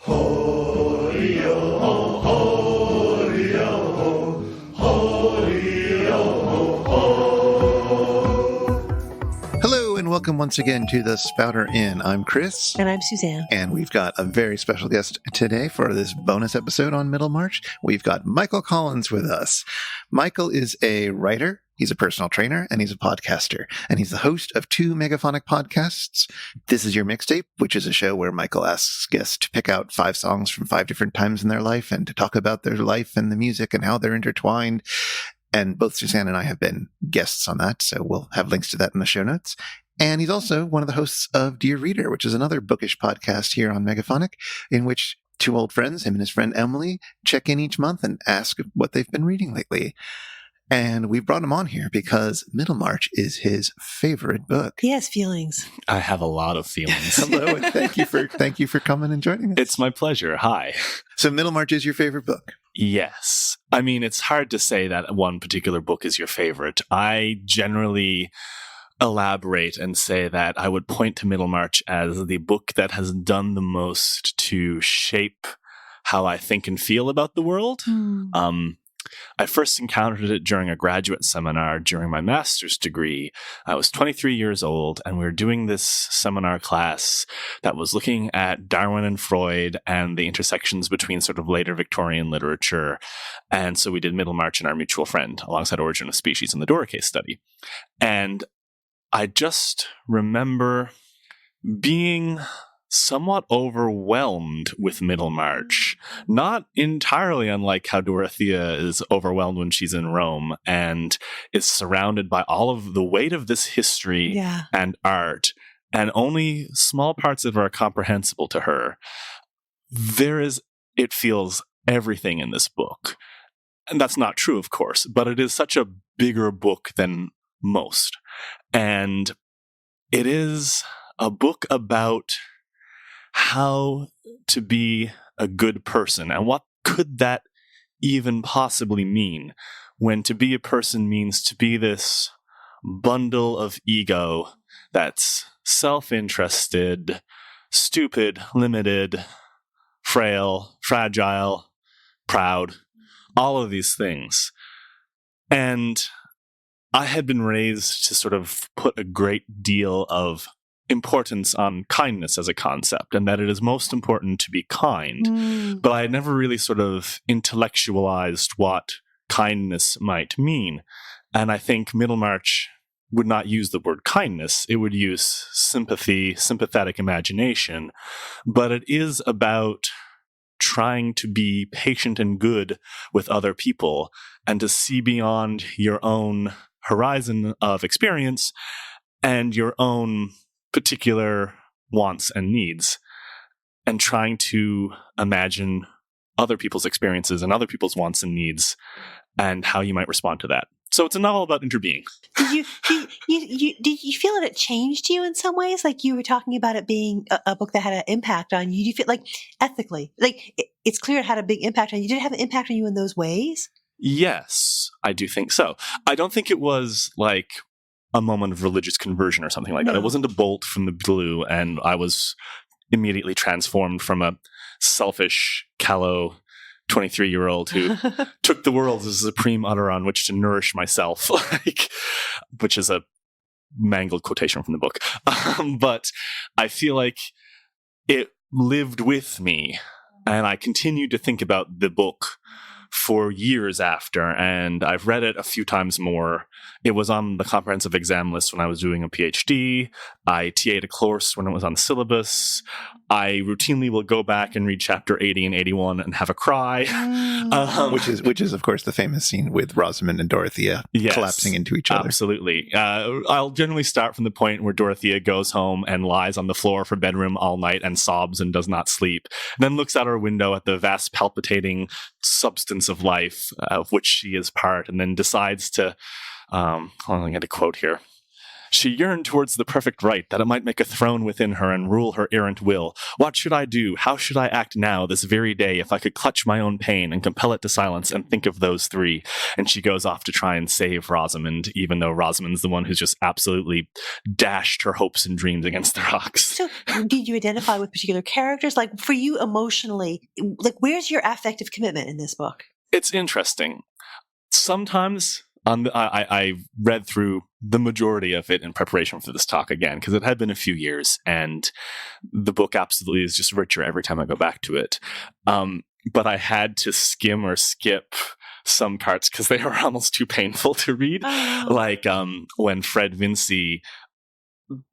Ho-dee-oh, ho-dee-oh, ho-dee-oh, ho. Hello and welcome once again to the Spouter-Inn. I'm Chris. And I'm Suzanne. And we've got a very special guest today for this bonus episode on Middlemarch. We've got Michael Collins with us. Michael is a writer, he's a personal trainer, and he's a podcaster. And he's the host of 2 megaphonic podcasts. This Is Your Mixtape, which is a show where Michael asks guests to pick out 5 songs from 5 different times in their life and to talk about their life and the music and how they're intertwined. And both Suzanne and I have been guests on that, so we'll have links to that in the show notes. And he's also one of the hosts of Dear Reader, which is another bookish podcast here on Megaphonic, in which 2 old friends, him and his friend Emily, check in each month and ask what they've been reading lately. And we brought him on here because Middlemarch is his favorite book. He has feelings. I have a lot of feelings. Hello, and thank you for coming and joining us. It's my pleasure. Hi. So Middlemarch is your favorite book? Yes. I mean, it's hard to say that one particular book is your favorite. I generally elaborate and say that I would point to Middlemarch as the book that has done the most to shape how I think and feel about the world. I first encountered it during a graduate seminar during my master's degree. I was 23 years old, and we were doing this seminar class that was looking at Darwin and Freud and the intersections between sort of later Victorian literature. And so we did Middlemarch and Our Mutual Friend alongside Origin of Species in the Dora case study. And I just remember being somewhat overwhelmed with Middlemarch, not entirely unlike how Dorothea is overwhelmed when she's in Rome and is surrounded by all of the weight of this history and art, and only small parts of it are comprehensible to her. It feels everything in this book. And that's not true, of course, but it is such a bigger book than most. And it is a book about how to be a good person. And what could that even possibly mean when to be a person means to be this bundle of ego that's self-interested, stupid, limited, frail, fragile, proud, all of these things. And I had been raised to sort of put a great deal of importance on kindness as a concept, and that it is most important to be kind. But I had never really sort of intellectualized what kindness might mean. And I think Middlemarch would not use the word kindness. It would use sympathy, sympathetic imagination. But it is about trying to be patient and good with other people and to see beyond your own horizon of experience and your own particular wants and needs, and trying to imagine other people's experiences and other people's wants and needs and how you might respond to that. So it's a novel about interbeing. Did you feel that it changed you in some ways? Like you were talking about it being a book that had an impact on you. Do you feel like ethically, like it's clear it had a big impact on you? Did it have an impact on you in those ways? Yes, I do think so. I don't think it was like a moment of religious conversion or something like that. It wasn't a bolt from the blue and I was immediately transformed from a selfish, callow 23-year-old who took the world as a supreme udder on which to nourish myself, which is a mangled quotation from the book. But I feel like it lived with me, and I continued to think about the book for years after, and I've read it a few times more. It was on the comprehensive exam list when I was doing a PhD. I TA'd a course when it was on the syllabus. I routinely will go back and read chapter 80 and 81 and have a cry. Which is, of course, the famous scene with Rosamund and Dorothea collapsing into each other. Absolutely. I'll generally start from the point where Dorothea goes home and lies on the floor of her bedroom all night and sobs and does not sleep. Then looks out her window at the vast palpitating substance of life of which she is part, and then decides to, I'm going to quote here. She yearned towards the perfect right, that it might make a throne within her and rule her errant will. What should I do? How should I act now, this very day, if I could clutch my own pain and compel it to silence and think of those three? And she goes off to try and save Rosamond, even though Rosamond's the one who's just absolutely dashed her hopes and dreams against the rocks. So did you identify with particular characters? Like for you emotionally, like where's your affective commitment in this book? It's interesting. Sometimes I read through the majority of it in preparation for this talk again, because it had been a few years, and the book absolutely is just richer every time I go back to it. But I had to skim or skip some parts because they were almost too painful to read. Oh. Like when Fred Vincy,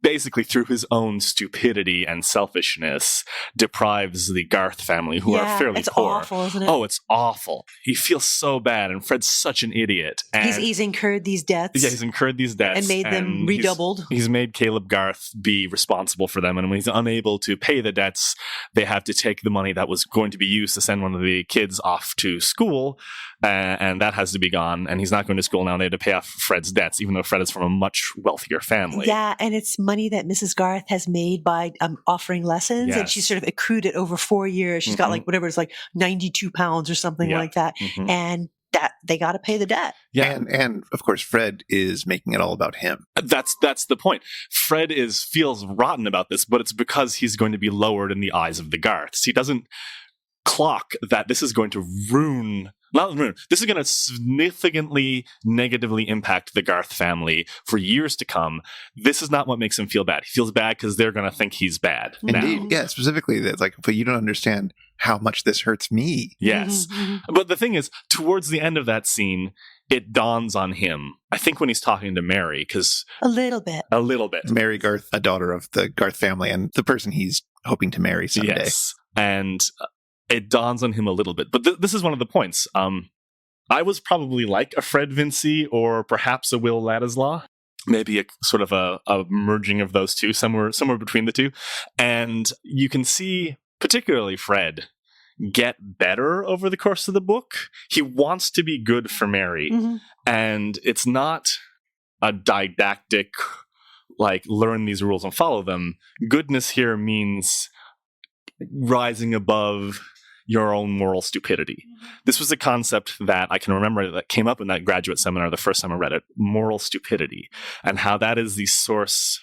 basically through his own stupidity and selfishness, deprives the Garth family, who are fairly it's poor. Awful, isn't it? Oh, it's awful. He feels so bad, and Fred's such an idiot. And He's incurred these debts. yeah, he's incurred these debts. And made them redoubled. He's made Caleb Garth be responsible for them, and when he's unable to pay the debts, they have to take the money that was going to be used to send one of the kids off to school, and that has to be gone, and he's not going to school now. They have to pay off Fred's debts, even though Fred is from a much wealthier family. Yeah, and it's money that Mrs. Garth has made by offering lessons, and she's sort of accrued it over 4 years. She's got like whatever, it's like 92 pounds or something like that, and that they got to pay the debt. Yeah, and of course, Fred is making it all about him. That's the point. Fred feels rotten about this, but it's because he's going to be lowered in the eyes of the Garths. He doesn't clock that this is going to this is going to significantly negatively impact the Garth family for years to come. This is not what makes him feel bad. He feels bad because they're going to think he's bad. Indeed, now. yeah, specifically, that's like, but you don't understand how much this hurts me. Yes. But the thing is, towards the end of that scene, it dawns on him, I think when he's talking to Mary, because A little bit. Mary Garth, a daughter of the Garth family, and the person he's hoping to marry someday. Yes. And it dawns on him a little bit. But this is one of the points. I was probably like a Fred Vincy or perhaps a Will Ladislaw. Maybe a sort of a merging of those two, somewhere between the two. And you can see, particularly Fred, get better over the course of the book. He wants to be good for Mary. And it's not a didactic, like, learn these rules and follow them. Goodness here means rising above your own moral stupidity. This was a concept that I can remember that came up in that graduate seminar the first time I read it, moral stupidity, and how that is the source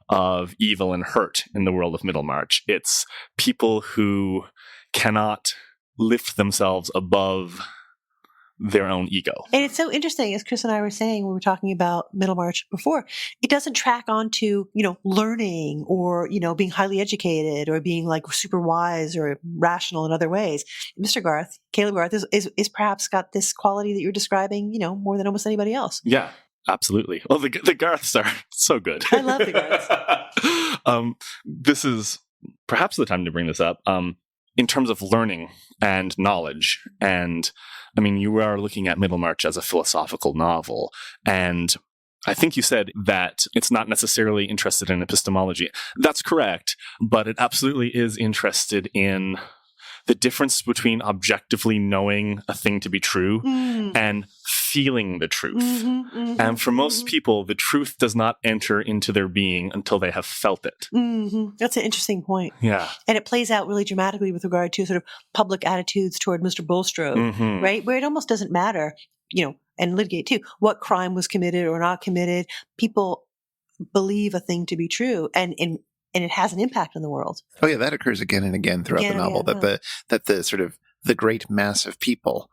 of evil and hurt in the world of Middlemarch. It's people who cannot lift themselves above their own ego. And it's so interesting, as Chris and I were saying when we were talking about Middlemarch before, it doesn't track onto, learning or, being highly educated or being like super wise or rational in other ways. Mr. Garth, Caleb Garth is perhaps got this quality that you're describing, more than almost anybody else. Yeah, absolutely. Well, the Garths are so good. I love the Garths. This is perhaps the time to bring this up. In terms of learning and knowledge, and I mean, you are looking at Middlemarch as a philosophical novel, and I think you said that it's not necessarily interested in epistemology. That's correct, but it absolutely is interested in the difference between objectively knowing a thing to be true and feeling the truth. And for most people, the truth does not enter into their being until they have felt it. That's an interesting point. Yeah. And it plays out really dramatically with regard to sort of public attitudes toward Mr. Bulstrode, right? Where it almost doesn't matter, and Lydgate too, what crime was committed or not committed. People believe a thing to be true, and it has an impact on the world. Oh yeah, that occurs again and again throughout the novel. That the sort of the great mass of people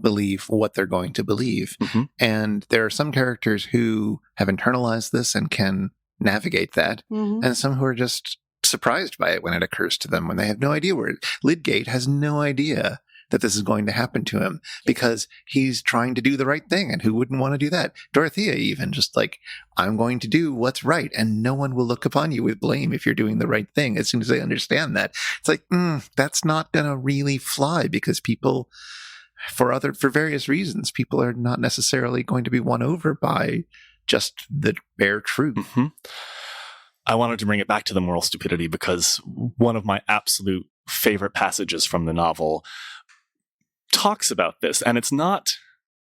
believe what they're going to believe, and there are some characters who have internalized this and can navigate that, and some who are just surprised by it when it occurs to them, when they have no idea where. Lydgate has no idea that this is going to happen to him because he's trying to do the right thing, and who wouldn't want to do that? Dorothea even, just like, I'm going to do what's right, and no one will look upon you with blame if you're doing the right thing. As soon as they understand that, it's like, that's not going to really fly, because people, for various reasons, people are not necessarily going to be won over by just the bare truth. I wanted to bring it back to the moral stupidity because one of my absolute favorite passages from the novel talks about this, and it's not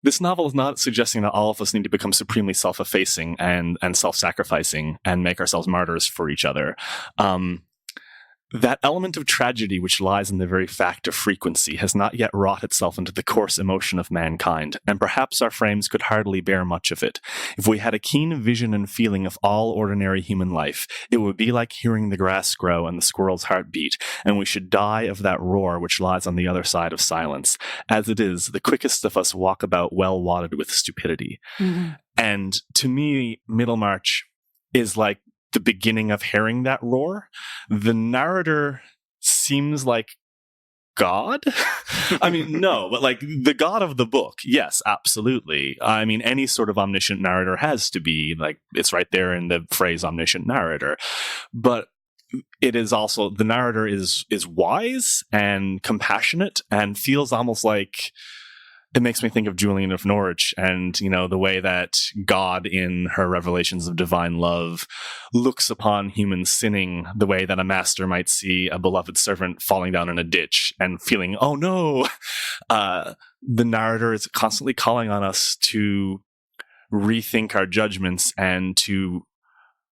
this novel is not suggesting that all of us need to become supremely self-effacing and self-sacrificing and make ourselves martyrs for each other. That element of tragedy which lies in the very fact of frequency has not yet wrought itself into the coarse emotion of mankind, and perhaps our frames could hardly bear much of it. If we had a keen vision and feeling of all ordinary human life, it would be like hearing the grass grow and the squirrel's heart beat, and we should die of that roar which lies on the other side of silence. As it is, the quickest of us walk about well wadded with stupidity. Mm-hmm. And to me, Middlemarch is like the beginning of hearing that roar. The narrator seems like God. I mean, no, but like the God of the book. Yes, absolutely. I mean, any sort of omniscient narrator has to be like, it's right there in the phrase omniscient narrator. But it is also, the narrator is wise and compassionate and feels almost like, it makes me think of Julian of Norwich and, you know, the way that God in her revelations of divine love looks upon humans sinning the way that a master might see a beloved servant falling down in a ditch and feeling, oh no. The narrator is constantly calling on us to rethink our judgments and to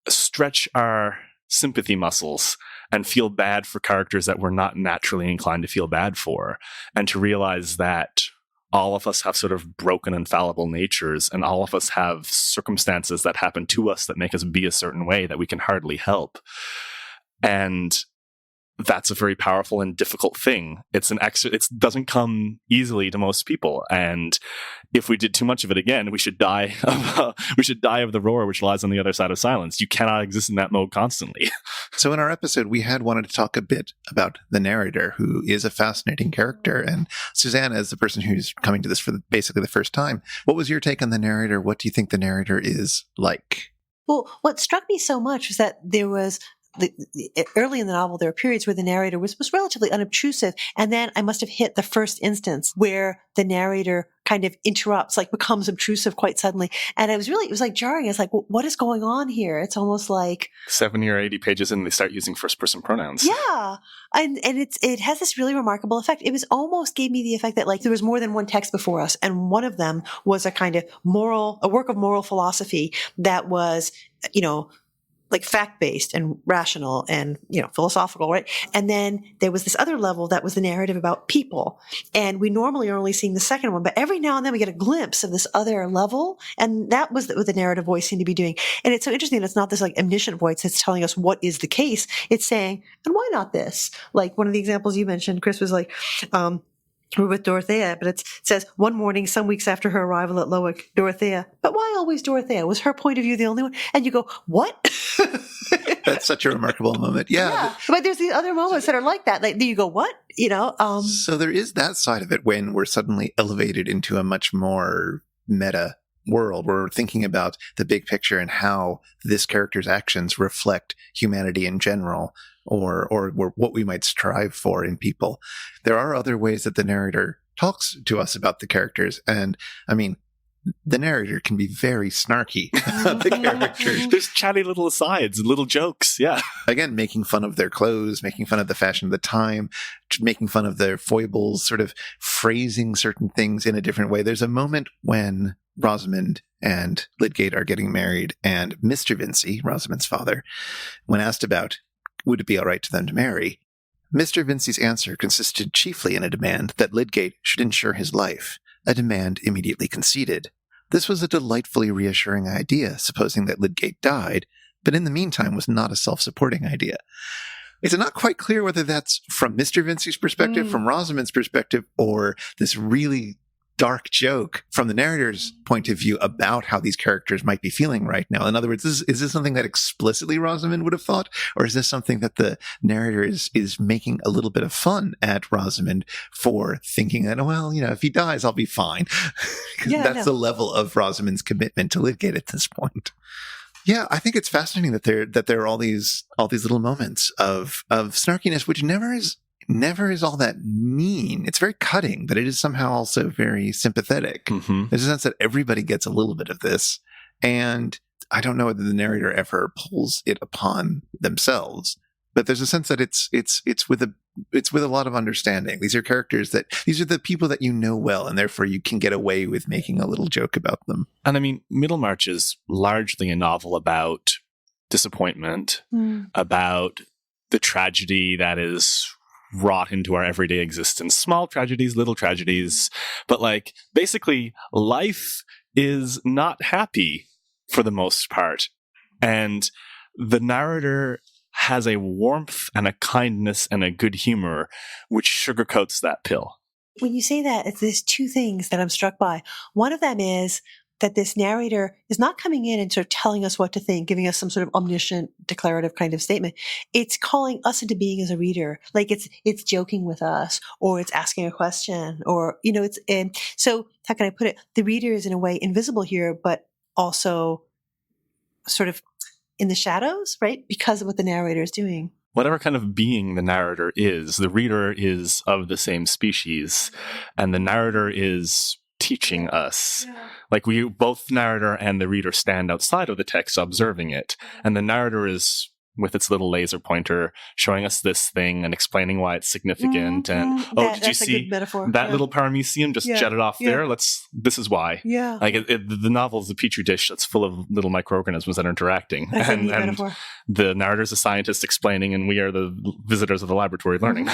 stretch our sympathy muscles and feel bad for characters that we're not naturally inclined to feel bad for, and to realize that all of us have sort of broken and fallible natures, and all of us have circumstances that happen to us that make us be a certain way that we can hardly help. And that's a very powerful and difficult thing. It doesn't come easily to most people. And if we did too much of it again, we should die of the roar which lies on the other side of silence. You cannot exist in that mode constantly. So in our episode, we had wanted to talk a bit about the narrator, who is a fascinating character. And Suzanne, as the person who's coming to this for basically the first time, what was your take on the narrator? What do you think the narrator is like? Well, what struck me so much was that there was early in the novel, there were periods where the narrator was relatively unobtrusive. And then I must have hit the first instance where the narrator kind of interrupts, like becomes obtrusive quite suddenly. And it was like jarring. It's like, well, what is going on here? It's almost like 70 or 80 pages in, they start using first person pronouns. Yeah. And it has this really remarkable effect. It was almost gave me the effect that like there was more than one text before us. And one of them was a kind of a work of moral philosophy that was, you know, like fact-based and rational and, you know, philosophical, right? And then there was this other level that was the narrative about people. And we normally are only seeing the second one, but every now and then we get a glimpse of this other level. And that was what the narrative voice seemed to be doing. And it's so interesting. It's not this like omniscient voice that's telling us what is the case. It's saying, and why not this? Like one of the examples you mentioned, Chris, was like, we're with Dorothea, but it says, one morning, some weeks after her arrival at Lowick, Dorothea. But why always Dorothea? Was her point of view the only one? And you go, what? That's such a remarkable moment. Yeah. But there's these other moments that are like that. Like, you go, what? You know? So there is that side of it when we're suddenly elevated into a much more meta world. We're thinking about the big picture and how this character's actions reflect humanity in general, or what we might strive for in people. There are other ways that the narrator talks to us about the characters. And I mean, the narrator can be very snarky about the characters. There's chatty little asides, little jokes. Yeah. Again, making fun of their clothes, making fun of the fashion of the time, making fun of their foibles, sort of phrasing certain things in a different way. There's a moment when Rosamond and Lydgate are getting married, and Mr. Vincey, Rosamond's father, when asked about would it be all right to them to marry, Mr. Vincey's answer consisted chiefly in a demand that Lydgate should insure his life, a demand immediately conceded. This was a delightfully reassuring idea, supposing that Lydgate died, but in the meantime was not a self-supporting idea. It's not quite clear whether that's from Mr. Vincey's perspective, from Rosamond's perspective, or this really dark joke from the narrator's point of view about how these characters might be feeling right now. In other words, is this something that explicitly Rosamond would have thought, or is this something that the narrator is making a little bit of fun at Rosamond for thinking that, well, you know, if he dies, I'll be fine. That's the level of Rosamond's commitment to Lydgate at this point. Yeah, I think it's fascinating that there are all these little moments of snarkiness, which never is all that mean. It's very cutting, but it is somehow also very sympathetic. Mm-hmm. There's a sense that everybody gets a little bit of this. And I don't know whether the narrator ever pulls it upon themselves but there's a sense that it's with a lot of understanding. These are the people that you know well, and therefore you can get away with making a little joke about them. And I mean, Middlemarch is largely a novel about disappointment, about the tragedy that is wrought into our everyday existence. Small tragedies, little tragedies. But like, basically, life is not happy for the most part. And the narrator has a warmth and a kindness and a good humor which sugarcoats that pill. When you say that, there's two things that I'm struck by. One of them is that this narrator is not coming in and sort of telling us what to think, giving us some sort of omniscient declarative kind of statement. It's calling us into being as a reader. Like it's joking with us, or it's asking a question, or, so how can I put it? The reader is in a way invisible here, but also sort of in the shadows, right? Because of what the narrator is doing. Whatever kind of being the narrator is, the reader is of the same species, and the narrator is teaching us. Like, we both narrator and the reader stand outside of the text observing it, and the narrator is with its little laser pointer showing us this thing and explaining why it's significant. And did you see that little paramecium just jetted off there? This is why. Yeah. Like, the novel is a petri dish that's full of little microorganisms that are interacting. And the narrator is a scientist explaining, and we are the visitors of the laboratory learning.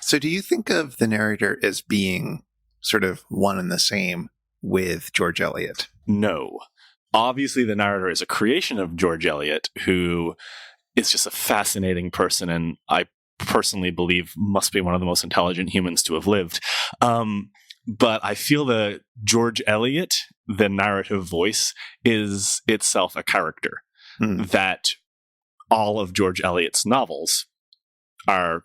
So do you think of the narrator as being sort of one and the same with George Eliot? No. Obviously, the narrator is a creation of George Eliot, who is just a fascinating person, and I personally believe must be one of the most intelligent humans to have lived. But I feel that George Eliot, the narrative voice, is itself a character that all of George Eliot's novels are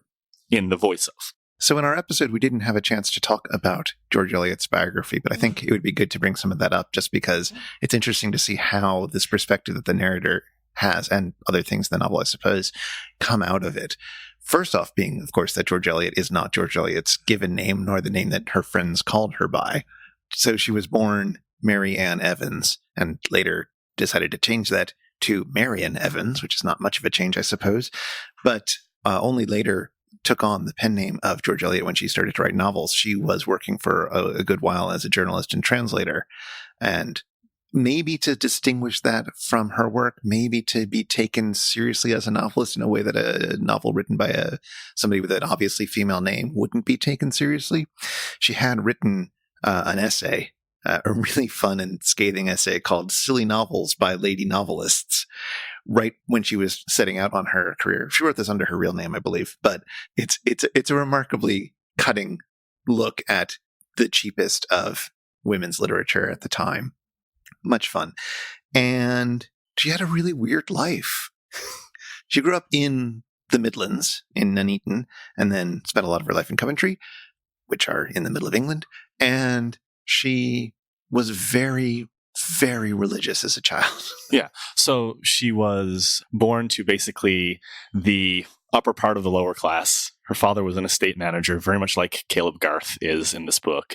in the voice of. So in our episode, we didn't have a chance to talk about George Eliot's biography, but I think it would be good to bring some of that up just because it's interesting to see how this perspective that the narrator has, and other things in the novel, I suppose, come out of it. First off being, of course, that George Eliot is not George Eliot's given name, nor the name that her friends called her by. So she was born Mary Ann Evans, and later decided to change that to Marian Evans, which is not much of a change, I suppose, but only later took on the pen name of George Eliot when she started to write novels. She was working for a good while as a journalist and translator, and maybe to distinguish that from her work, maybe to be taken seriously as a novelist in a way that a novel written by somebody with an obviously female name wouldn't be taken seriously. She had written an essay, a really fun and scathing essay called Silly Novels by Lady Novelists, right when she was setting out on her career. She wrote this under her real name, I believe, but it's a remarkably cutting look at the cheapest of women's literature at the time. Much fun. And she had a really weird life. She grew up in the Midlands, in Nuneaton, and then spent a lot of her life in Coventry, which are in the middle of England. And she was very, very religious as a child. Yeah. So she was born to basically the upper part of the lower class. Her father was an estate manager, very much like Caleb Garth is in this book.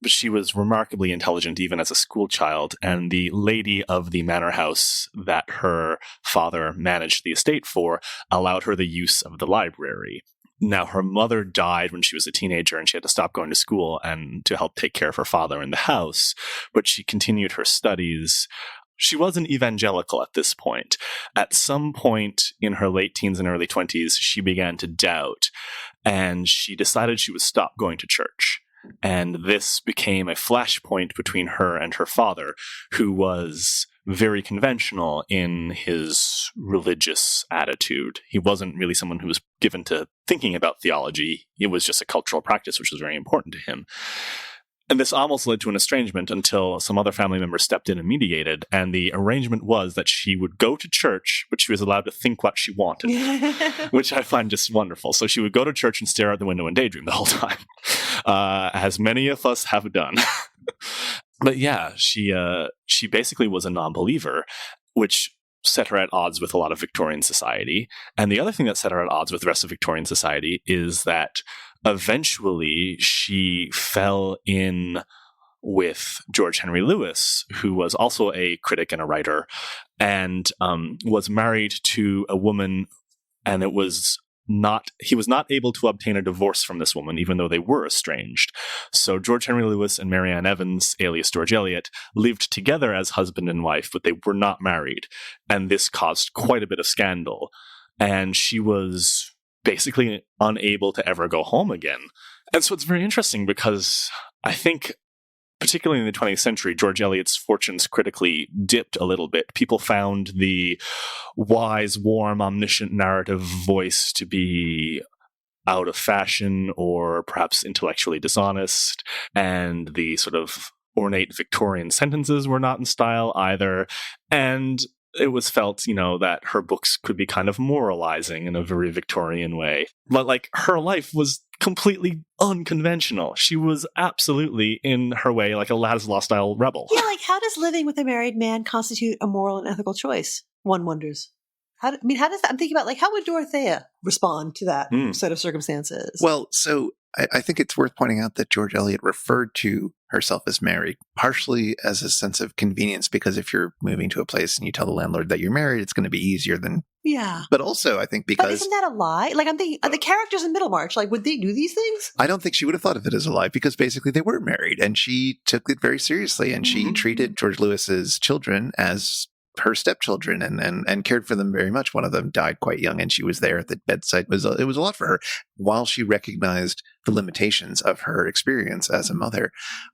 But she was remarkably intelligent even as a school child, and the lady of the manor house that her father managed the estate for allowed her the use of the library. Now, her mother died when she was a teenager, and she had to stop going to school and to help take care of her father in the house, but she continued her studies. She was an evangelical at this point. At some point in her late teens and early 20s, she began to doubt, and she decided she would stop going to church. And this became a flashpoint between her and her father, who was very conventional in his religious attitude. He wasn't really someone who was given to thinking about theology. It was just a cultural practice, which was very important to him. And this almost led to an estrangement until some other family members stepped in and mediated. And the arrangement was that she would go to church, but she was allowed to think what she wanted, which I find just wonderful. So she would go to church and stare out the window and daydream the whole time, as many of us have done. But yeah, she basically was a non-believer, which set her at odds with a lot of Victorian society. And the other thing that set her at odds with the rest of Victorian society is that eventually she fell in with George Henry Lewis, who was also a critic and a writer, and was married to a woman and he was not able to obtain a divorce from this woman, even though they were estranged. So George Henry Lewis and Mary Ann Evans, alias George Eliot, lived together as husband and wife, but they were not married. And this caused quite a bit of scandal. And she was basically unable to ever go home again. And so it's very interesting because I think, particularly in the 20th century, George Eliot's fortunes critically dipped a little bit. People found the wise, warm, omniscient narrative voice to be out of fashion or perhaps intellectually dishonest, and the sort of ornate Victorian sentences were not in style either. And it was felt, that her books could be kind of moralizing in a very Victorian way. But her life was completely unconventional. She was absolutely, in her way, like a Ladislau-style rebel. Yeah, how does living with a married man constitute a moral and ethical choice? One wonders. How does that? I'm thinking about how would Dorothea respond to that set of circumstances? Well, so I think it's worth pointing out that George Eliot referred to herself as married, partially as a sense of convenience, because if you're moving to a place and you tell the landlord that you're married, it's going to be easier than... Yeah. But also, I think because... But isn't that a lie? I'm thinking, the characters in Middlemarch, would they do these things? I don't think she would have thought of it as a lie, because basically they were married, and she took it very seriously, and she treated George Lewis's children as her stepchildren and cared for them very much. One of them died quite young, and she was there at the bedside. It was a lot for her. While she recognized the limitations of her experience as a mother,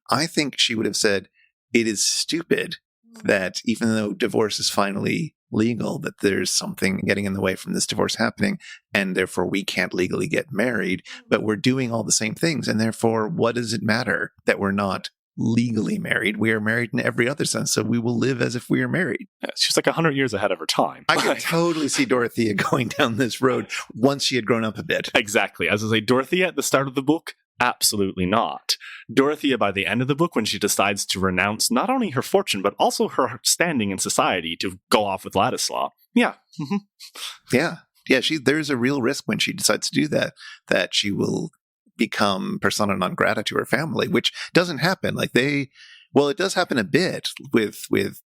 I think she would have said, it is stupid that even though divorce is finally legal, that there's something getting in the way from this divorce happening, and therefore we can't legally get married, but we're doing all the same things, and therefore what does it matter that we're not legally married? We are married in every other sense, so we will live as if we are married. Yeah, she's 100 years ahead of her time. I could totally see Dorothea going down this road once she had grown up a bit. Exactly. As I say, Dorothea at the start of the book, absolutely not. Dorothea, by the end of the book, when she decides to renounce not only her fortune, but also her standing in society to go off with Ladislau. Yeah. Yeah. There's a real risk when she decides to do that she will become persona non grata to her family, which doesn't happen. It does happen a bit with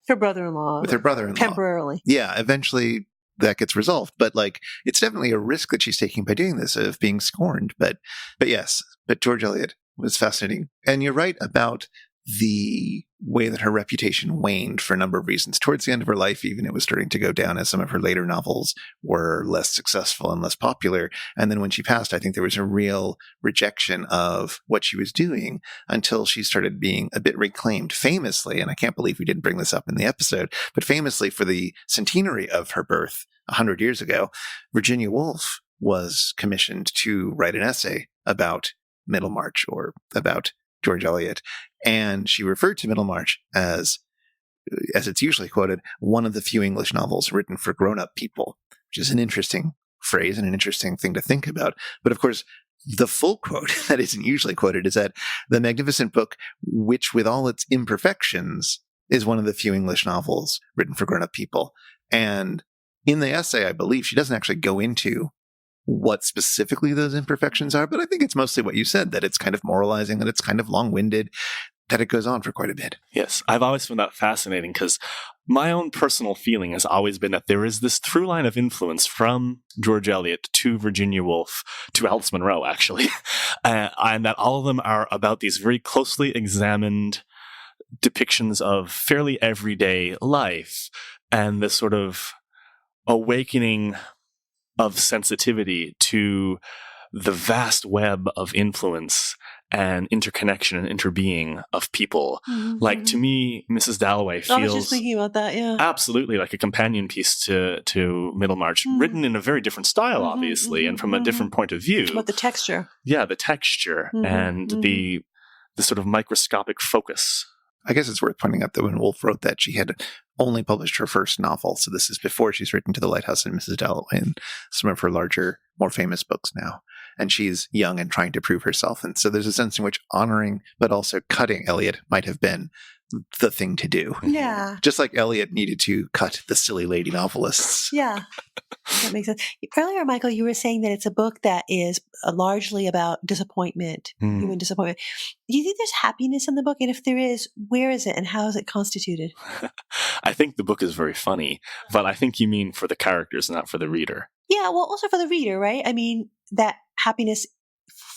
her brother-in-law. With her brother-in-law. Temporarily. Yeah, eventually that gets resolved. But it's definitely a risk that she's taking by doing this, of being scorned. But George Eliot was fascinating. And you're right about the way that her reputation waned for a number of reasons. Towards the end of her life, even, it was starting to go down as some of her later novels were less successful and less popular. And then when she passed, I think there was a real rejection of what she was doing until she started being a bit reclaimed. Famously, and I can't believe we didn't bring this up in the episode, but famously for the centenary of her birth 100 years ago, Virginia Woolf was commissioned to write an essay about Middlemarch, or about George Eliot. And she referred to Middlemarch as it's usually quoted, one of the few English novels written for grown-up people, which is an interesting phrase and an interesting thing to think about. But of course, the full quote that isn't usually quoted is that the magnificent book, which with all its imperfections is one of the few English novels written for grown-up people. And in the essay, I believe she doesn't actually go into what specifically those imperfections are, but I think it's mostly what you said, that it's kind of moralizing, that it's kind of long-winded, that it goes on for quite a bit. Yes, I've always found that fascinating, because my own personal feeling has always been that there is this through line of influence from George Eliot to Virginia Woolf to Alice Munro, actually, and that all of them are about these very closely examined depictions of fairly everyday life, and this sort of awakening of sensitivity to the vast web of influence and interconnection and interbeing of people. Mm-hmm. To me, Mrs. Dalloway feels... I was just thinking about that, yeah. Absolutely like a companion piece to Middlemarch, written in a very different style, obviously, and from a different point of view. But the texture. Yeah, the texture and the sort of microscopic focus. I guess it's worth pointing out that when Woolf wrote that, she had only published her first novel. So this is before she's written To the Lighthouse and Mrs. Dalloway and some of her larger, more famous books now. And she's young and trying to prove herself. And so there's a sense in which honoring, but also cutting Eliot might have been the thing to do. Yeah. Just like Eliot needed to cut the silly lady novelists. Yeah. That makes sense. Earlier, Michael, you were saying that it's a book that is largely about disappointment, human disappointment. Do you think there's happiness in the book? And if there is, where is it and how is it constituted? I think the book is very funny, but I think you mean for the characters, not for the reader. Yeah, well, also for the reader, right? I mean, that happiness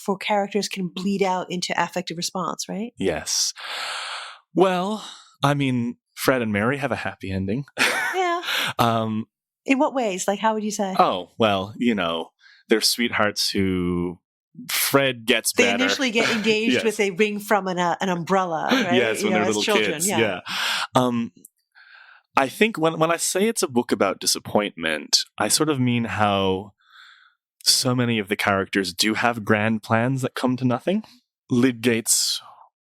for characters can bleed out into affective response, right? Yes. Well, I mean, Fred and Mary have a happy ending. Yeah. In what ways? Like, how would you say? Oh, well, they're sweethearts who Fred gets They better. initially get engaged Yes. with a ring from an umbrella, right? Yes, when they're as little children. kids. Yeah. I think when I say it's a book about disappointment, I sort of mean how so many of the characters do have grand plans that come to nothing. Lydgate's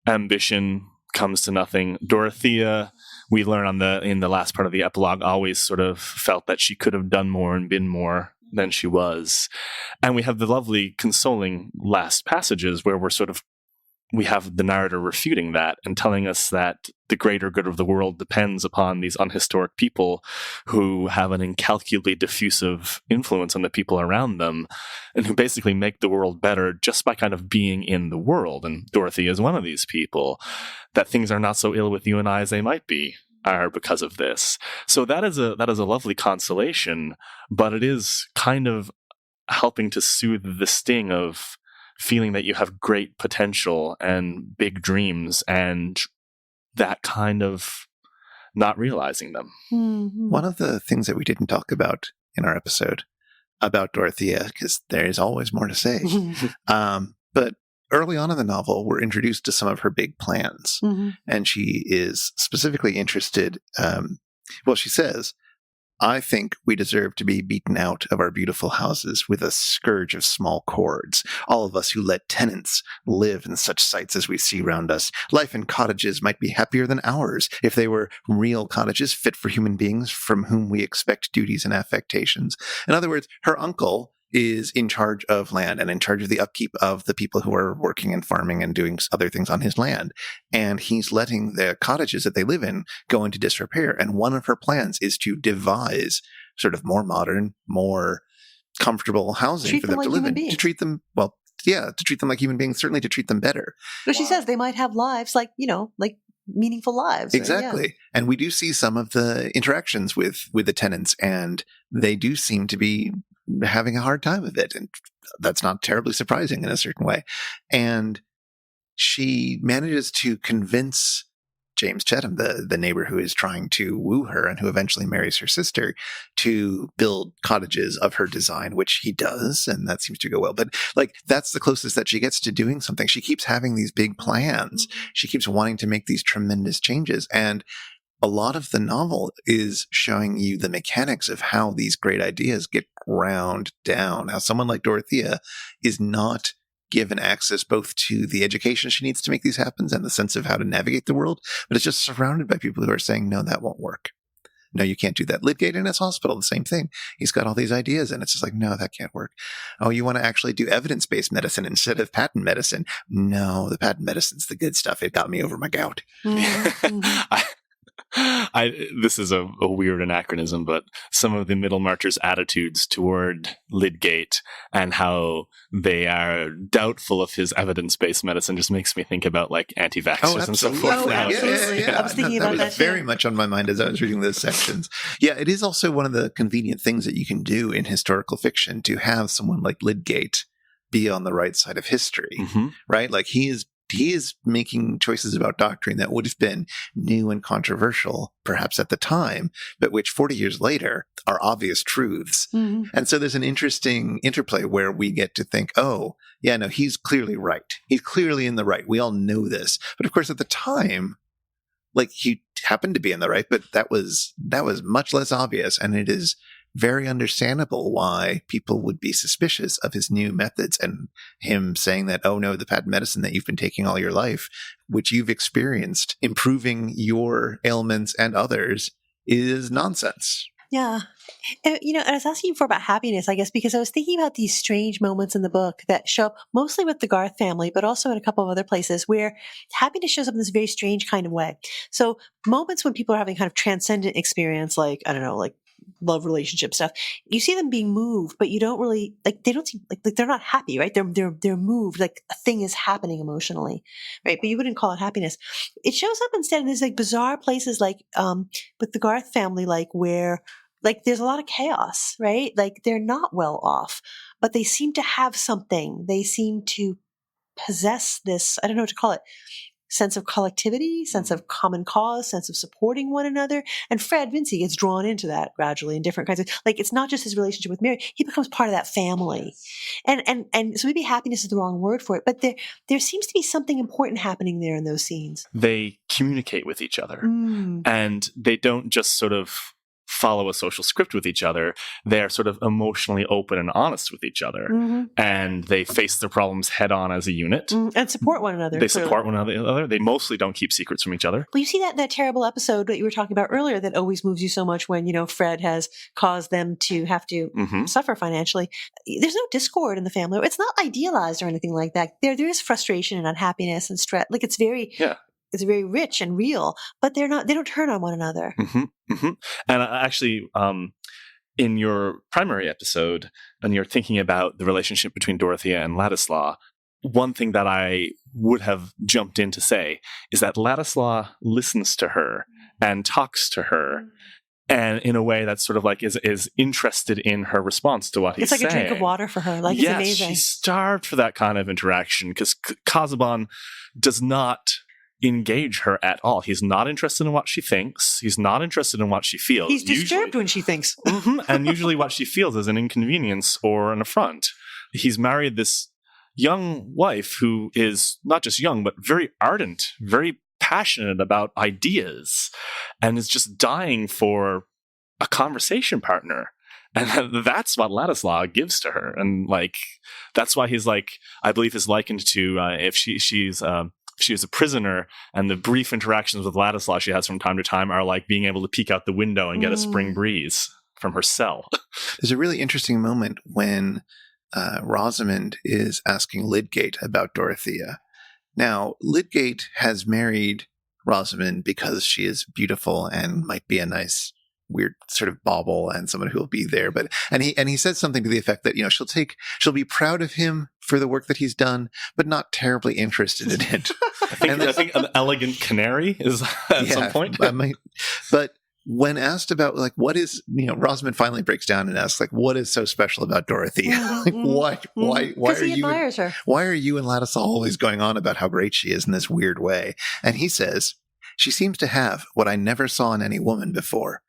ambition comes to nothing. Dorothea, we learn in the last part of the epilogue, always sort of felt that she could have done more and been more than she was. And we have the lovely, consoling last passages where we have the narrator refuting that and telling us that the greater good of the world depends upon these unhistoric people who have an incalculably diffusive influence on the people around them and who basically make the world better just by kind of being in the world. And Dorothy is one of these people, that things are not so ill with you and I as they might be are because of this. So that is a lovely consolation, but it is kind of helping to soothe the sting of feeling that you have great potential and big dreams and that kind of not realizing them. Mm-hmm. One of the things that we didn't talk about in our episode about Dorothea, because there is always more to say, but early on in the novel, we're introduced to some of her big plans. Mm-hmm. And she is specifically interested, she says, I think we deserve to be beaten out of our beautiful houses with a scourge of small cords. All of us who let tenants live in such sights as we see round us. Life in cottages might be happier than ours if they were real cottages fit for human beings from whom we expect duties and affectations. In other words, her uncle is in charge of land and in charge of the upkeep of the people who are working and farming and doing other things on his land. And he's letting the cottages that they live in go into disrepair. And one of her plans is to devise sort of more modern, more comfortable housing for them to live in. To treat them, to treat them like human beings, certainly to treat them better. But she says they might have lives like meaningful lives. Exactly. Right? Yeah. And we do see some of the interactions with the tenants, and they do seem to be having a hard time of it. And that's not terribly surprising in a certain way. And she manages to convince James Chettam, the neighbor who is trying to woo her and who eventually marries her sister, to build cottages of her design, which he does. And that seems to go well. But that's the closest that she gets to doing something. She keeps having these big plans. She keeps wanting to make these tremendous changes. And a lot of the novel is showing you the mechanics of how these great ideas get ground down, how someone like Dorothea is not given access both to the education she needs to make these happen and the sense of how to navigate the world, but it's just surrounded by people who are saying, no, that won't work. No, you can't do that. Lydgate in his hospital, the same thing. He's got all these ideas and it's just like, no, that can't work. Oh, you want to actually do evidence-based medicine instead of patent medicine? No, the patent medicine's the good stuff. It got me over my gout. Mm-hmm. This is a weird anachronism, but some of the Middlemarchers' attitudes toward Lydgate and how they are doubtful of his evidence-based medicine just makes me think about anti-vaxxers and so forth. Absolutely. I was thinking about that. That was very much on my mind as I was reading those sections. Yeah, it is also one of the convenient things that you can do in historical fiction to have someone like Lydgate be on the right side of history, right? He is making choices about doctrine that would have been new and controversial, perhaps at the time, but which 40 years later are obvious truths. Mm-hmm. And so there's an interesting interplay where we get to think, oh, yeah, no, he's clearly right. He's clearly in the right. We all know this. But of course, at the time, he happened to be in the right, but that was much less obvious. And it is very understandable why people would be suspicious of his new methods and him saying that, oh no, the patent medicine that you've been taking all your life, which you've experienced improving your ailments and others, is nonsense. Yeah. And I was asking you before about happiness, I guess, because I was thinking about these strange moments in the book that show up mostly with the Garth family, but also in a couple of other places where happiness shows up in this very strange kind of way. So moments when people are having kind of transcendent experience, love relationship stuff, you see them being moved, but you don't really they don't seem like they're not happy, right? They're moved, like a thing is happening emotionally, right? But you wouldn't call it happiness. It shows up instead in these bizarre places with the Garth family, where like there's a lot of chaos, right? Like they're not well off, but they seem to have something. They seem to possess this, I don't know what to call it, sense of collectivity, sense of common cause, sense of supporting one another. And Fred Vinci gets drawn into that gradually in different kinds of, like, it's not just his relationship with Mary, he becomes part of that family. And so maybe happiness is the wrong word for it, but there seems to be something important happening there in those scenes. They communicate with each other, and they don't just sort of follow a social script with each other. They're sort of emotionally open and honest with each other, and they face their problems head on as a unit, and support one another. They support one another. They mostly don't keep secrets from each other. Well, you see that terrible episode that you were talking about earlier that always moves you so much when, Fred has caused them to have to suffer financially. There's no discord in the family. It's not idealized or anything like that. There is frustration and unhappiness and stress. Like it's very rich and real, but they don't turn on one another. And actually, in your primary episode, when you're thinking about the relationship between Dorothea and Ladislaw, one thing that I would have jumped in to say is that Ladislaw listens to her and talks to her, and in a way that's sort of like is interested in her response to what he's saying. It's like a drink of water for her. Like, yes, it's amazing. She's starved for that kind of interaction because Casaubon does not engage her at all. He's not interested in what she thinks. He's not interested in what she feels. He's disturbed when she thinks. And usually what she feels is an inconvenience or an affront. He's married this young wife who is not just young, but very ardent, very passionate about ideas, and is just dying for a conversation partner. And that's what Ladislaw gives to her. And like, that's why he's like, I believe is likened to if she's she is a prisoner, and the brief interactions with Ladislaw she has from time to time are like being able to peek out the window and get a spring breeze from her cell. There's a really interesting moment when Rosamond is asking Lydgate about Dorothea. Now, Lydgate has married Rosamond because she is beautiful and might be a nice, weird sort of bauble and someone who will be there. But and he said something to the effect that she'll be proud of him for the work that he's done, but not terribly interested in it. I think an elegant canary is at some point. But when asked about like what is, Rosamond finally breaks down and asks like, what is so special about Dorothea? Like why are he you? admires her. Why are you and Ladislaw always going on about how great she is in this weird way? And he says, she seems to have what I never saw in any woman before.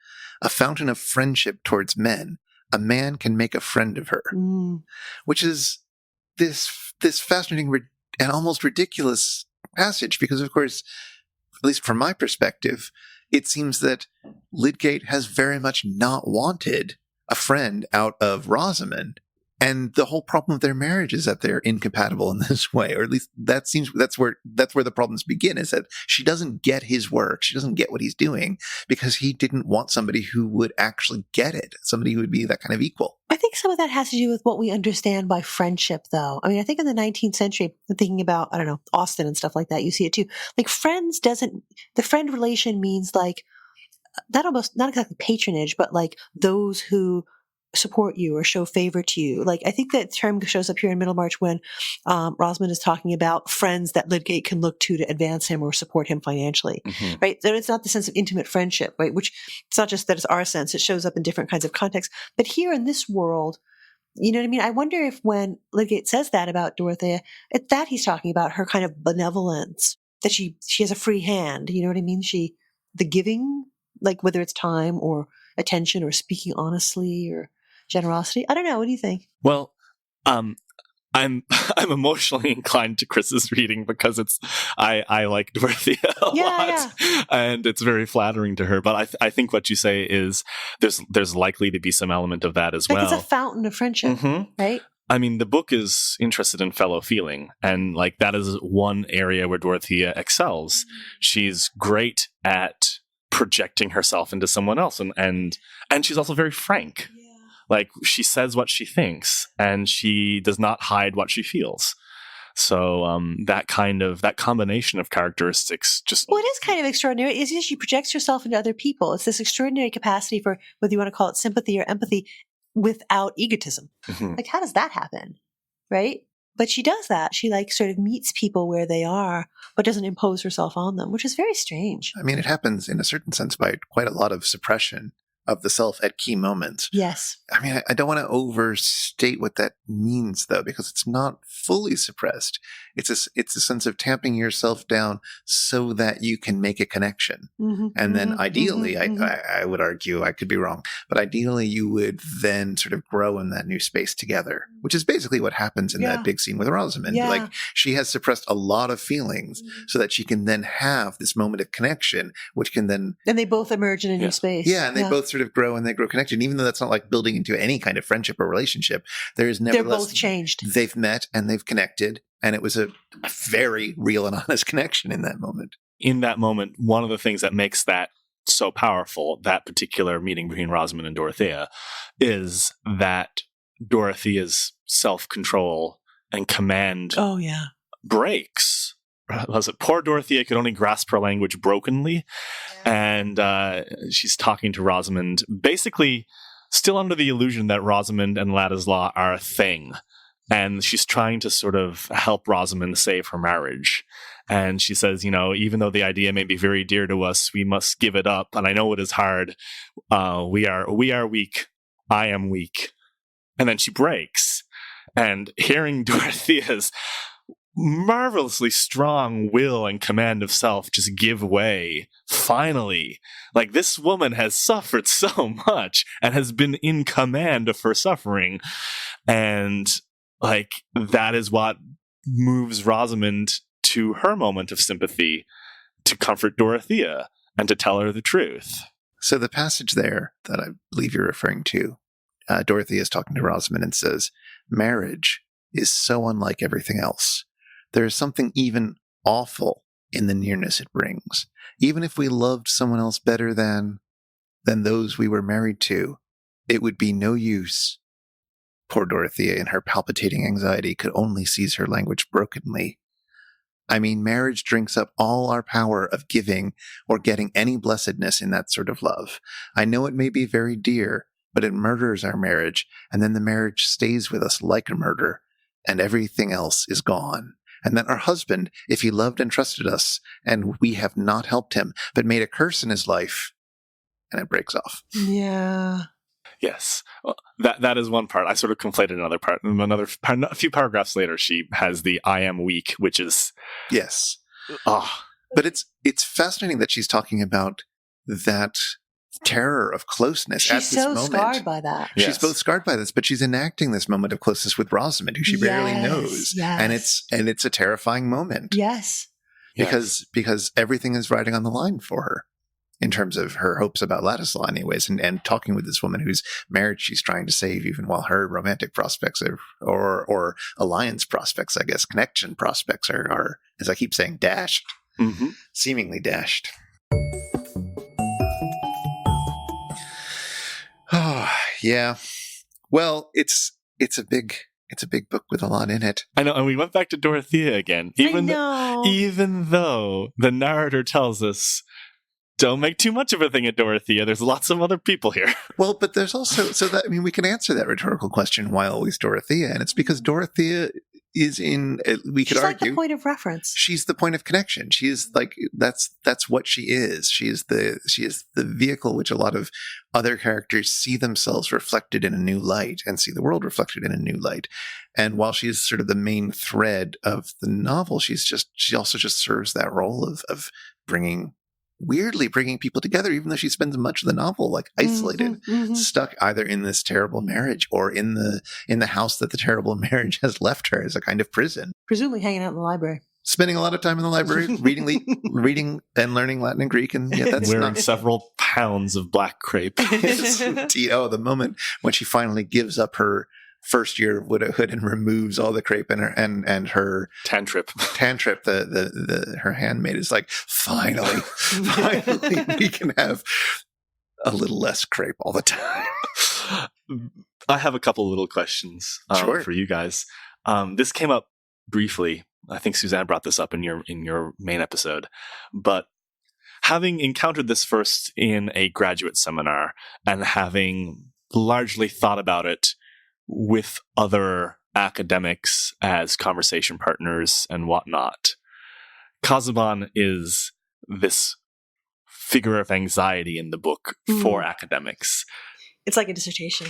A fountain of friendship towards men. A man can make a friend of her, which is this fascinating and almost ridiculous passage because, of course, at least from my perspective, it seems that Lydgate has very much not wanted a friend out of Rosamond. And the whole problem of their marriage is that they're incompatible in this way, or at least that's where the problems begin, is that she doesn't get his work. She doesn't get what he's doing because he didn't want somebody who would actually get it, somebody who would be that kind of equal. I think some of that has to do with what we understand by friendship, though. I mean, I think in the 19th century, I'm thinking about, I don't know, Austen and stuff like that. You see it too. Like the friend relation means like, not exactly patronage, but like those who support you or show favor to you. Like, I think that term shows up here in Middlemarch when Rosamond is talking about friends that Lydgate can look to advance him or support him financially, right? So it's not the sense of intimate friendship, right? Which it's not just that it's our sense, it shows up in different kinds of contexts. But here in this world, you know what I mean? I wonder if when Lydgate says that about Dorothea, it's that he's talking about her kind of benevolence, that she has a free hand, you know what I mean? The giving, like whether it's time or attention or speaking honestly or generosity. I don't know. What do you think? Well, I'm emotionally inclined to Chris's reading because I like Dorothea a lot, and it's very flattering to her. But I think what you say is there's likely to be some element of that as well. It's a fountain of friendship, right? I mean, the book is interested in fellow feeling, and like that is one area where Dorothea excels. She's great at projecting herself into someone else, and she's also very frank. Like, she says what she thinks, and she does not hide what she feels. So that combination of characteristics just... Well, it is kind of extraordinary. It's just she projects herself into other people. It's this extraordinary capacity for, whether you want to call it sympathy or empathy, without egotism. Like, how does that happen? Right? But she does that. She like sort of meets people where they are, but doesn't impose herself on them, which is very strange. I mean, it happens in a certain sense by quite a lot of suppression. of the self at key moments. Yes. I mean, I don't want to overstate what that means, though, because it's not fully suppressed. It's a sense of tamping yourself down so that you can make a connection. Mm-hmm, And then ideally, mm-hmm. I would argue, I could be wrong, but ideally you would then sort of grow in that new space together, which is basically what happens in that big scene with Rosamund. Yeah. Like, she has suppressed a lot of feelings so that she can then have this moment of connection, which can then... And they both emerge in a new space. Yeah, and they both sort of grow and they grow connected. Even though that's not like building into any kind of friendship or relationship, there's nevertheless... They're both changed. They've met and they've connected, and it was a very real and honest connection in that moment. In that moment, one of the things that makes that so powerful, that particular meeting between Rosamund and Dorothea, is that Dorothea's self-control and command breaks. Was it poor Dorothea could only grasp her language brokenly? And she's talking to Rosamund, basically still under the illusion that Rosamund and Ladislaw are a thing. And she's trying to sort of help Rosamund save her marriage. And she says, even though the idea may be very dear to us, we must give it up. And I know it is hard. We are weak. I am weak. And then she breaks. And hearing Dorothea's marvelously strong will and command of self just give way, finally. Like, this woman has suffered so much and has been in command of her suffering. And like, that is what moves Rosamund to her moment of sympathy to comfort Dorothea and to tell her the truth. So the passage there that I believe you're referring to, Dorothea is talking to Rosamund and says, marriage is so unlike everything else. There is something even awful in the nearness it brings. Even if we loved someone else better than those we were married to, it would be no use. Poor Dorothea, in her palpitating anxiety, could only seize her language brokenly. I mean, marriage drinks up all our power of giving or getting any blessedness in that sort of love. I know it may be very dear, but it murders our marriage, and then the marriage stays with us like a murder, and everything else is gone. And then our husband, if he loved and trusted us, and we have not helped him, but made a curse in his life, and it breaks off. Yeah. Yes, well, that is one part. I sort of conflated another part. A few paragraphs later, she has the "I am weak," which is yes. But it's fascinating that she's talking about that terror of closeness at this moment. She's so scarred by that. She's both scarred by this, but she's enacting this moment of closeness with Rosamund, who she barely knows, and it's a terrifying moment. Yes, because everything is riding on the line for her. In terms of her hopes about Ladislaw, anyways, and talking with this woman whose marriage she's trying to save, even while her romantic prospects or alliance prospects, I guess, connection prospects are, as I keep saying, dashed, seemingly dashed. Oh, yeah. Well, it's a big book with a lot in it. I know, and we went back to Dorothea again, even though the narrator tells us, don't make too much of a thing at Dorothea. There's lots of other people here. Well, but there's also, we can answer that rhetorical question, why always Dorothea? And it's because Dorothea is she's argue, like the point of reference. She's the point of connection. She is like, that's what she is. She is the vehicle which a lot of other characters see themselves reflected in a new light and see the world reflected in a new light. And while she is sort of the main thread of the novel, she also just serves that role of weirdly bringing people together, even though she spends much of the novel like isolated, stuck either in this terrible marriage or in the house that the terrible marriage has left her as a kind of prison. Presumably hanging out in the library. Spending a lot of time in the library, reading and learning Latin and Greek, and that's wearing several pounds of black crepe. Yes, indeed. Oh, the moment when she finally gives up her first year of widowhood and removes all the crepe and her Tantrip, her handmaid is like, finally we can have a little less crepe all the time. I have a couple little questions for you guys. This came up briefly. I think Suzanne brought this up in your main episode, but having encountered this first in a graduate seminar and having largely thought about it with other academics as conversation partners and whatnot, Casaubon is this figure of anxiety in the book for academics. It's like a dissertation.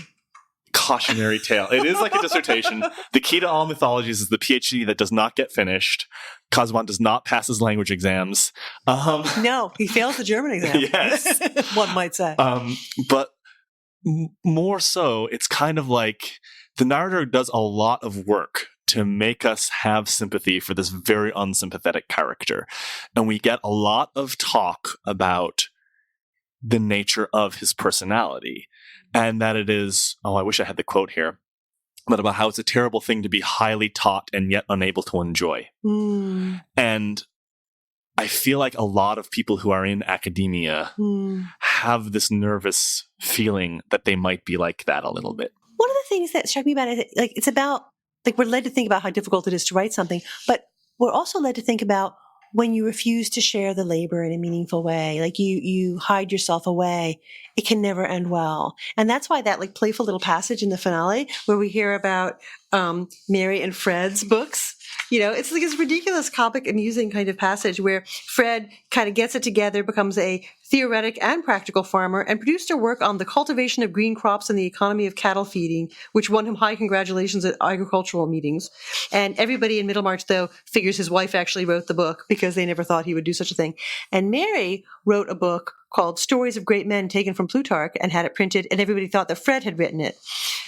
Cautionary tale. It is like a dissertation. The key to all mythologies is the PhD that does not get finished. Casaubon does not pass his language exams. No, he fails the German exam. Yes. One might say. But more so, it's kind of like the narrator does a lot of work to make us have sympathy for this very unsympathetic character. And we get a lot of talk about the nature of his personality. And that it is, I wish I had the quote here, but about how it's a terrible thing to be highly taught and yet unable to enjoy. And I feel like a lot of people who are in academia have this nervous feeling that they might be like that a little bit. One of the things that struck me about it, like it's about, like we're led to think about how difficult it is to write something, but we're also led to think about when you refuse to share the labor in a meaningful way, like you hide yourself away, it can never end well. And that's why that like playful little passage in the finale where we hear about Mary and Fred's books, it's like this ridiculous, comic, amusing kind of passage where Fred kind of gets it together, becomes a theoretic and practical farmer, and produced a work on the cultivation of green crops and the economy of cattle feeding, which won him high congratulations at agricultural meetings. And everybody in Middlemarch, though, figures his wife actually wrote the book because they never thought he would do such a thing. And Mary wrote a book called Stories of Great Men taken from Plutarch and had it printed, and everybody thought that Fred had written it.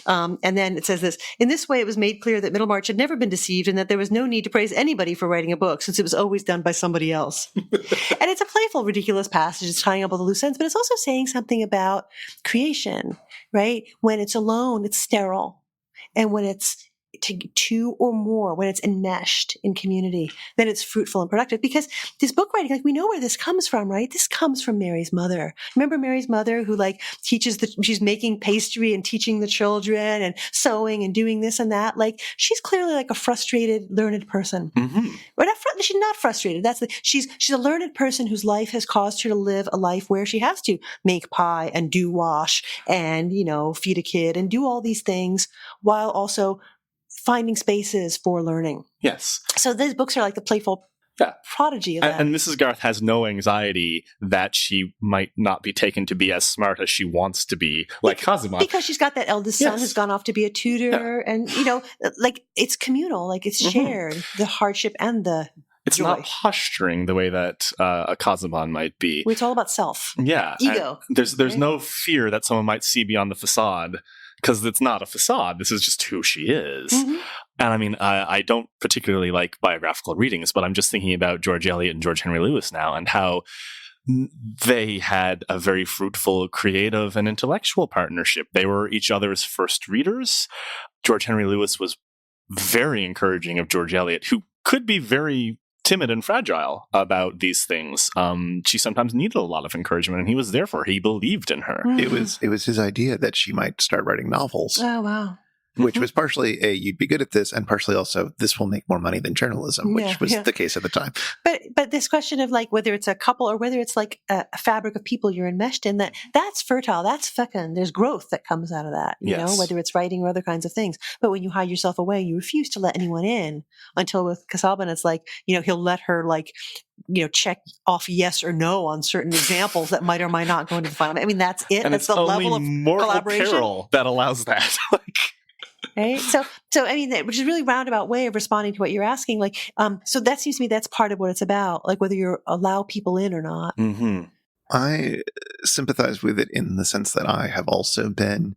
And then it says this, in this way it was made clear that Middlemarch had never been deceived and that there was no need to praise anybody for writing a book since it was always done by somebody else. And it's a playful, ridiculous passage. It's tying up all the loose ends, but it's also saying something about creation, right? When it's alone, it's sterile. And when it's two or more, when it's enmeshed in community, then it's fruitful and productive. Because this book writing, like we know where this comes from, right? This comes from Mary's mother. Remember Mary's mother who like she's making pastry and teaching the children and sewing and doing this and that. Like she's clearly like a frustrated, learned person. Or she's not frustrated. She's a learned person whose life has caused her to live a life where she has to make pie and do wash and, feed a kid and do all these things while also finding spaces for learning. Yes. So these books are like the playful prodigy of that. And Mrs. Garth has no anxiety that she might not be taken to be as smart as she wants to be, like Casaubon. Because she's got that eldest son who's gone off to be a tutor. And, like it's communal, like it's shared, the hardship and the It's joy. not posturing the way that a Casaubon might be. It's all about self. Yeah. Ego. And there's no fear that someone might see beyond the facade, because it's not a facade. This is just who she is. And I mean, I don't particularly like biographical readings, but I'm just thinking about George Eliot and George Henry Lewis now and how they had a very fruitful, creative, and intellectual partnership. They were each other's first readers. George Henry Lewis was very encouraging of George Eliot, who could be very timid and fragile about these things. She sometimes needed a lot of encouragement, and he was there for her. He believed in her. It was his idea that she might start writing novels. Oh, wow. Which was partially you'd be good at this, and partially also this will make more money than journalism, which was the case at the time. But this question of like whether it's a couple or whether it's like a fabric of people you're enmeshed in, that's fertile, that's fecund. There's growth that comes out of that, you know, whether it's writing or other kinds of things. But when you hide yourself away, you refuse to let anyone in. Until with Casaubon, it's like, he'll let her check off yes or no on certain examples that might or might not go into the final. I mean, that's it. And that's it's the only level of moral collaboration peril that allows that. Right. So I mean, which is a really roundabout way of responding to what you're asking. So that seems to me that's part of what it's about, like whether you allow people in or not. Mm-hmm. I sympathize with it in the sense that I have also been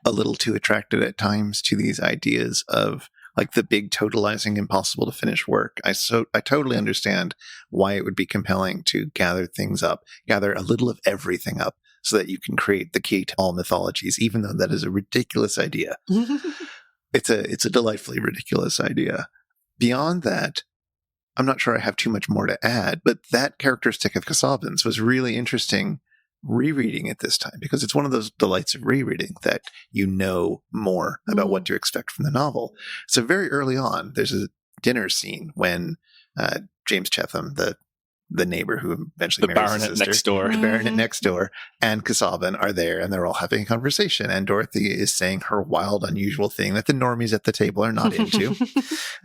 a little too attracted at times to these ideas of like the big totalizing impossible to finish work. I totally understand why it would be compelling to gather things up, gather a little of everything up, so that you can create the key to all mythologies, even though that is a ridiculous idea. It's a delightfully ridiculous idea. Beyond that, I'm not sure I have too much more to add, but that characteristic of Casaubon's was really interesting rereading it this time, because it's one of those delights of rereading that you know more about what to expect from the novel. So very early on, there's a dinner scene when James Chetham, the neighbor who eventually marries his sister, next door. the baronet next door, and Casaubon are there, and they're all having a conversation. And Dorothea is saying her wild, unusual thing that the normies at the table are not into.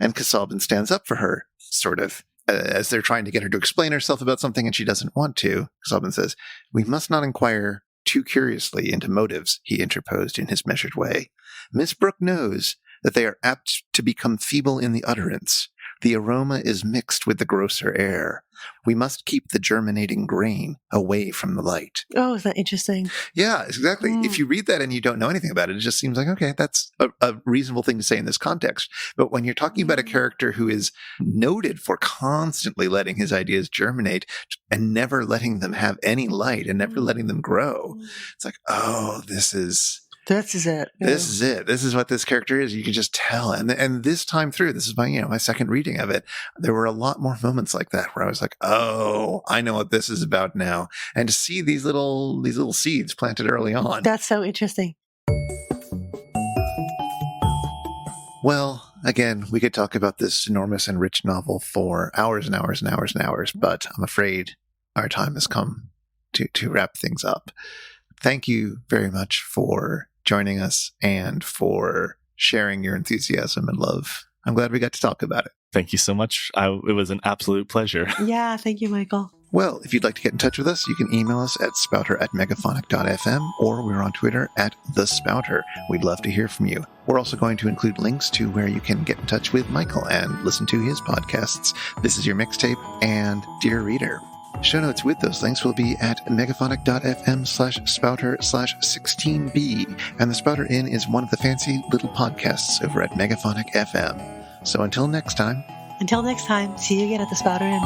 And Casaubon stands up for her, sort of as they're trying to get her to explain herself about something and she doesn't want to, Casaubon says, "We must not inquire too curiously into motives," he interposed in his measured way. "Miss Brooke knows that they are apt to become feeble in the utterance. The aroma is mixed with the grosser air. We must keep the germinating grain away from the light." Oh, is that interesting? Yeah, exactly. If you read that and you don't know anything about it, it just seems like, okay, that's a reasonable thing to say in this context. But when you're talking about a character who is noted for constantly letting his ideas germinate and never letting them have any light and never letting them grow, it's like, oh, this is it. Yeah. This is it. This is what this character is. You can just tell. And this time through, this is my second reading of it. There were a lot more moments like that where I was like, oh, I know what this is about now. And to see these little seeds planted early on. That's so interesting. Well, again, we could talk about this enormous and rich novel for hours and hours and hours and hours, but I'm afraid our time has come to wrap things up. Thank you very much for joining us and for sharing your enthusiasm and love. I'm glad we got to talk about it. Thank you so much. It was an absolute pleasure. Yeah, thank you, Michael. Well, if you'd like to get in touch with us, you can email us at spouter@megaphonic.fm, or we're on Twitter @thespouter. We'd love to hear from you. We're also going to include links to where you can get in touch with Michael and listen to his podcasts, This Is Your Mixtape and Dear Reader. Show notes with those links will be at megaphonic.fm/spouter/16b, and the Spouter-Inn is one of the fancy little podcasts over at Megaphonic FM. So until next time, see you again at the Spouter-Inn.